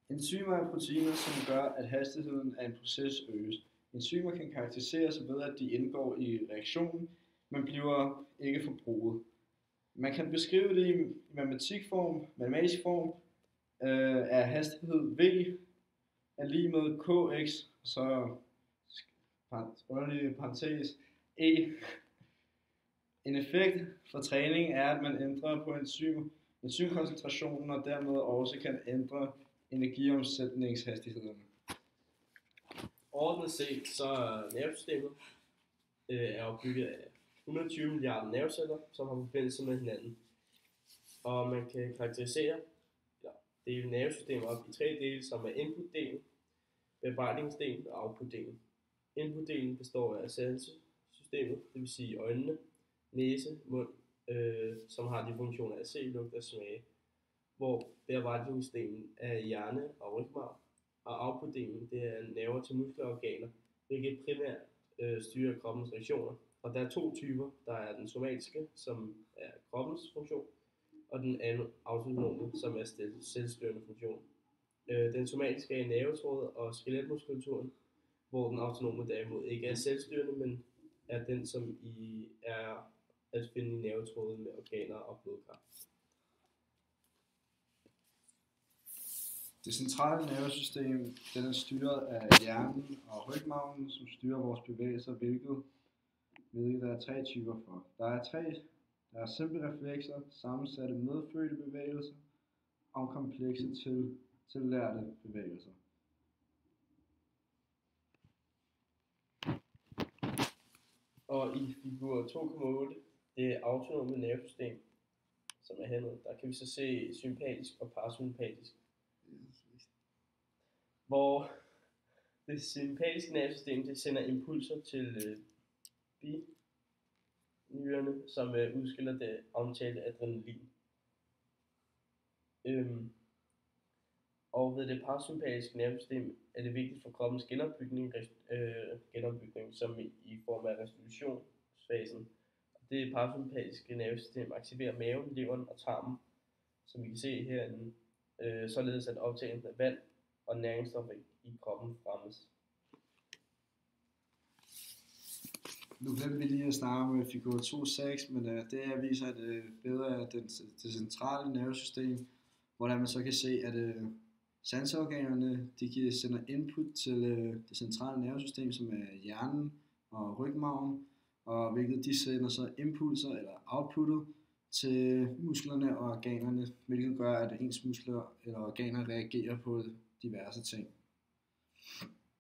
Enzymer er proteiner, som gør, at hastigheden af en proces øges. Enzymer kan karakteriseres ved, at de indgår i reaktionen, men bliver ikke forbruget. Man kan beskrive det i matematisk form, er hastighed v er lige med kx, så underlig parentes e. En effekt for træning er, at man ændrer på enzymkoncentrationen og dermed også kan ændre energiomsætningshastighederne. Overordnet set så er nervesystemet er opbygget af 120 milliarder nerveceller, som har forbindelse med hinanden. Og man kan karakterisere dele nervesystemet op i tre dele, som er input-delen, bearbejdningsdelen og output-delen. Input-delen består af sansesystemet, det vil sige øjnene, næse, mund, som har de funktioner af se, lugte og smage, hvor bearbejdningsdelen er hjerne og rygmarv, og output-delen det er nerver til muskler og organer, hvilket primært styrer kroppens reaktioner. Og der er to typer, der er den somatiske, som er kroppens funktion, og den anden autonome, som er selvstyrende funktion. Den somatiske er i nervetrådet og skeletmuskulaturen, hvor den autonome derimod ikke er selvstyrende, men er den, som er at finde i nervetrådet med organer og blodkar. Det centrale nervesystem den er styret af hjernen og rygmarven, som styrer vores bevægelser, hvilket der er tre typer for. Der er simple reflekser, sammensatte medfødte bevægelser og komplekse tillærte bevægelser. Og i figur 2,8, det autonome nervesystem, som er hernede, der kan vi så se sympatisk og parasympatisk. Hvor det sympatiske nervesystem det sender impulser til binyrerne, som udskiller det omtalte adrenalin. Og ved det parasympatiske nervesystem er det vigtigt for kroppens genopbygning som i form af restitutionsfasen. Det parasympatiske nervesystem aktiverer maven, leveren og tarmen, som vi kan se herinde, således at optagelsen af vand og næringsstoffer i kroppen fremmes. Nu glemte vi lige at snakke om figur 2.6, men det her viser et billede af det centrale nervesystem, hvor man så kan se, at sanseorganerne sender input til det centrale nervesystem, som er hjernen og rygmarven, og hvilket de sender så impulser eller outputtet til musklerne og organerne, hvilket gør, at ens muskler eller organer reagerer på diverse ting.